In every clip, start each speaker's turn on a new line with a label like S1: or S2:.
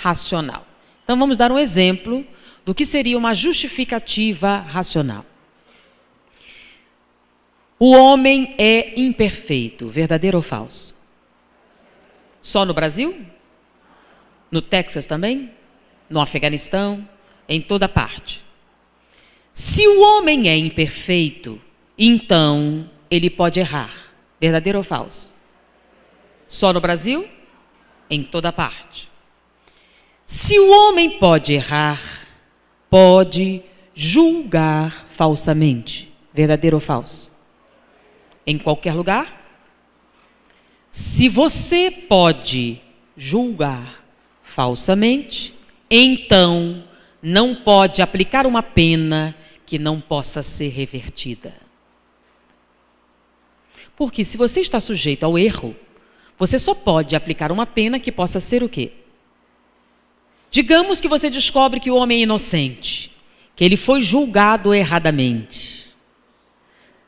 S1: racional. Então vamos dar um exemplo do que seria uma justificativa racional. O homem é imperfeito, verdadeiro ou falso? Só no Brasil? No Texas também? No Afeganistão? Em toda parte. Se o homem é imperfeito, então ele pode errar. Verdadeiro ou falso? Só no Brasil? Em toda parte. Se o homem pode errar, pode julgar falsamente. Verdadeiro ou falso? Em qualquer lugar? Se você pode julgar falsamente, então não pode aplicar uma pena que não possa ser revertida. Porque se você está sujeito ao erro, você só pode aplicar uma pena que possa ser o quê? Digamos que você descobre que o homem é inocente, que ele foi julgado erradamente.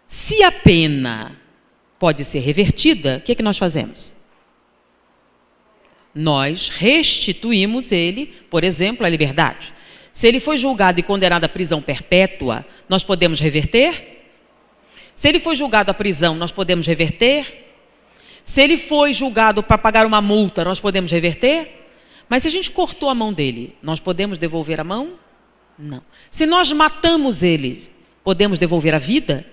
S1: Se a pena pode ser revertida, o que é que nós fazemos? Nós restituímos ele, por exemplo, a liberdade. Se ele foi julgado e condenado à prisão perpétua, nós podemos reverter? Se ele foi julgado à prisão, nós podemos reverter? Se ele foi julgado para pagar uma multa, nós podemos reverter? Mas se a gente cortou a mão dele, nós podemos devolver a mão? Não. Se nós matamos ele, podemos devolver a vida?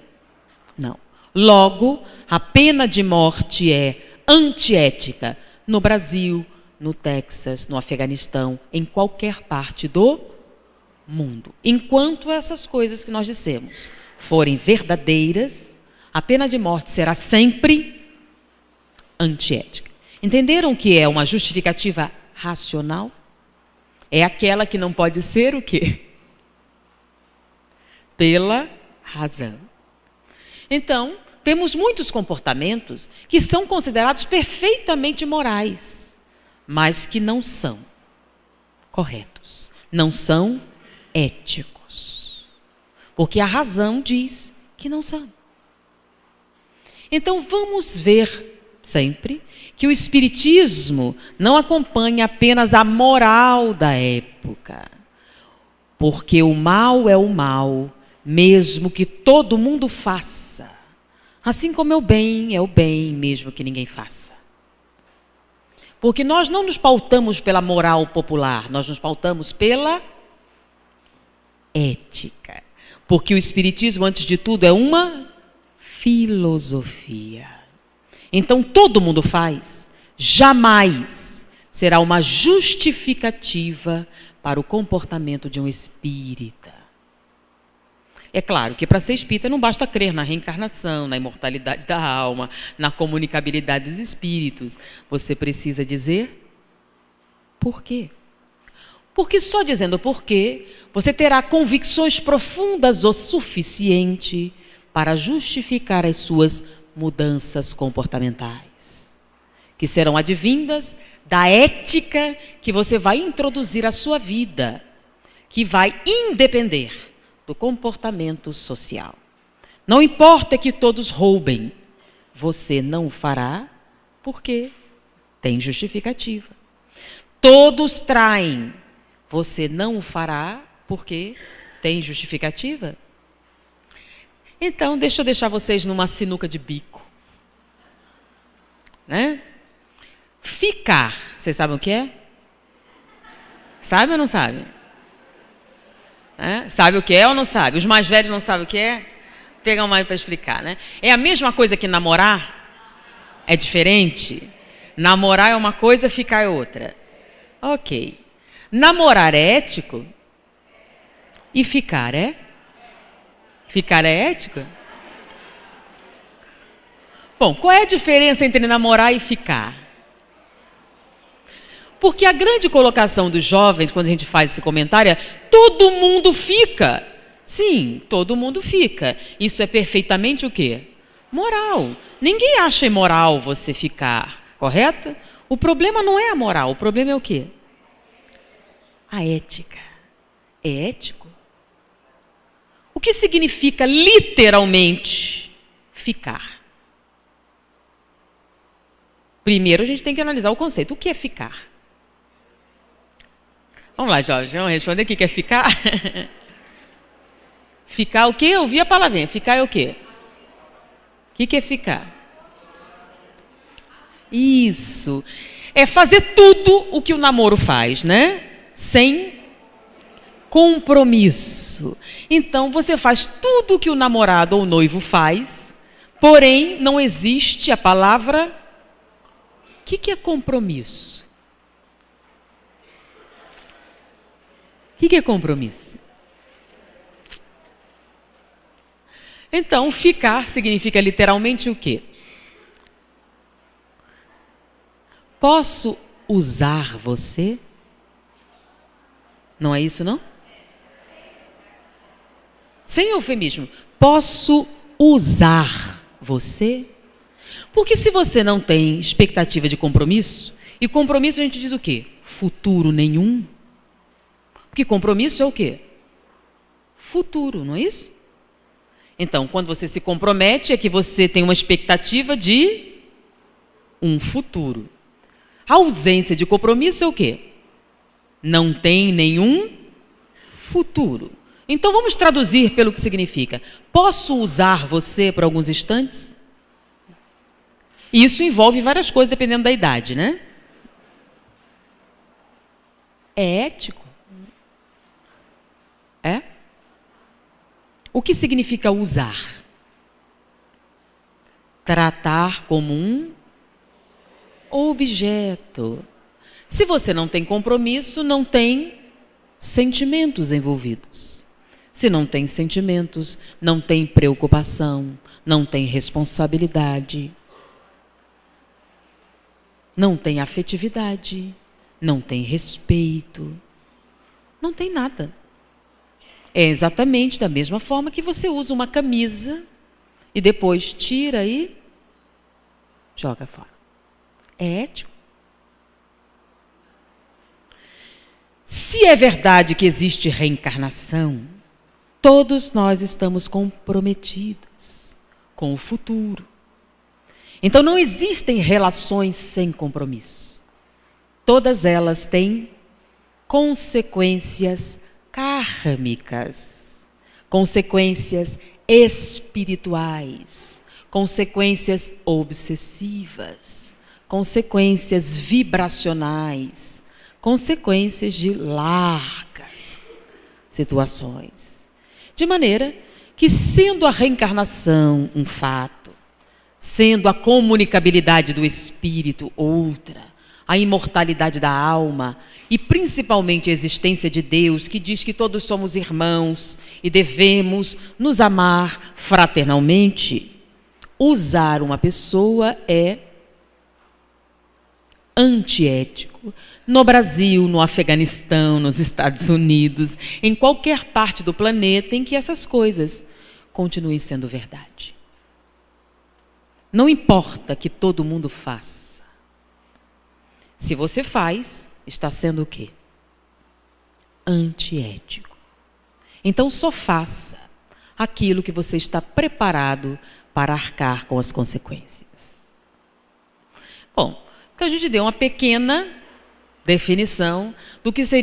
S1: Não. Logo, a pena de morte é antiética no Brasil, no Texas, no Afeganistão, em qualquer parte do mundo. Enquanto essas coisas que nós dissemos forem verdadeiras, a pena de morte será sempre antiética. Entenderam o que é uma justificativa racional? É aquela que não pode ser o quê? Pela razão. Então, temos muitos comportamentos que são considerados perfeitamente morais, mas que não são corretos, não são éticos. Porque a razão diz que não são. Então, vamos ver sempre que o Espiritismo não acompanha apenas a moral da época, porque o mal é o mal, mesmo que todo mundo faça, assim como é o bem, mesmo que ninguém faça. Porque nós não nos pautamos pela moral popular, nós nos pautamos pela ética. Porque o Espiritismo, antes de tudo, é uma filosofia. Então, todo mundo faz, jamais será uma justificativa para o comportamento de um espírita. É claro que para ser espírita não basta crer na reencarnação, na imortalidade da alma, na comunicabilidade dos espíritos. Você precisa dizer por quê. Porque só dizendo por quê, você terá convicções profundas o suficiente para justificar as suas mudanças comportamentais, que serão advindas da ética que você vai introduzir à sua vida, que vai independer do comportamento social. Não importa que todos roubem, você não o fará porque tem justificativa. Todos traem, você não o fará porque tem justificativa. Então, deixa eu deixar vocês numa sinuca de bico. Né? Ficar, vocês sabem o que é? Sabe ou não sabe? Sabe o que é ou não sabe? Os mais velhos não sabem o que é? Pega uma aí para explicar, né? É a mesma coisa que namorar? É diferente? Namorar é uma coisa, ficar é outra. Ok. Namorar é ético? E ficar é? Ficar é ético? Bom, qual é a diferença entre namorar e ficar? Porque a grande colocação dos jovens, quando a gente faz esse comentário, é todo mundo fica. Sim, todo mundo fica. Isso é perfeitamente o quê? Moral. Ninguém acha imoral você ficar, correto? O problema não é a moral, o problema é o quê? A ética. É ético? O que significa literalmente ficar? Primeiro a gente tem que analisar o conceito. O que é ficar? Vamos lá, Jorge, vamos responder o que quer ficar? Ficar o quê? Eu ouvi a palavrinha. Ficar é o quê? O que é ficar? Isso. É fazer tudo o que o namoro faz, né? Sem compromisso. Então, você faz tudo o que o namorado ou o noivo faz, porém, não existe a palavra... O que é compromisso? O que é compromisso? Então, ficar significa literalmente o quê? Posso usar você? Não é isso, não? Sem eufemismo. Posso usar você? Porque se você não tem expectativa de compromisso, e compromisso a gente diz o quê? Futuro nenhum. Porque compromisso é o quê? Futuro, não é isso? Então, quando você se compromete, é que você tem uma expectativa de um futuro. A ausência de compromisso é o quê? Não tem nenhum futuro. Então, vamos traduzir pelo que significa. Posso usar você por alguns instantes? E isso envolve várias coisas, dependendo da idade, né? É ético? É? O que significa usar? Tratar como um objeto. Se você não tem compromisso, não tem sentimentos envolvidos. Se não tem sentimentos, não tem preocupação, não tem responsabilidade, não tem afetividade, não tem respeito, não tem nada. É exatamente da mesma forma que você usa uma camisa e depois tira e joga fora. É ético. Se é verdade que existe reencarnação, todos nós estamos comprometidos com o futuro. Então não existem relações sem compromisso. Todas elas têm consequências kármicas, consequências espirituais, consequências obsessivas, consequências vibracionais, consequências de largas situações. De maneira que, sendo a reencarnação um fato, sendo a comunicabilidade do espírito outra, a imortalidade da alma e principalmente a existência de Deus, que diz que todos somos irmãos e devemos nos amar fraternalmente, usar uma pessoa é antiético. No Brasil, no Afeganistão, nos Estados Unidos, em qualquer parte do planeta em que essas coisas continuem sendo verdade. Não importa que todo mundo faça. Se você faz, está sendo o quê? Antiético. Então só faça aquilo que você está preparado para arcar com as consequências. Bom, então a gente deu uma pequena definição do que seria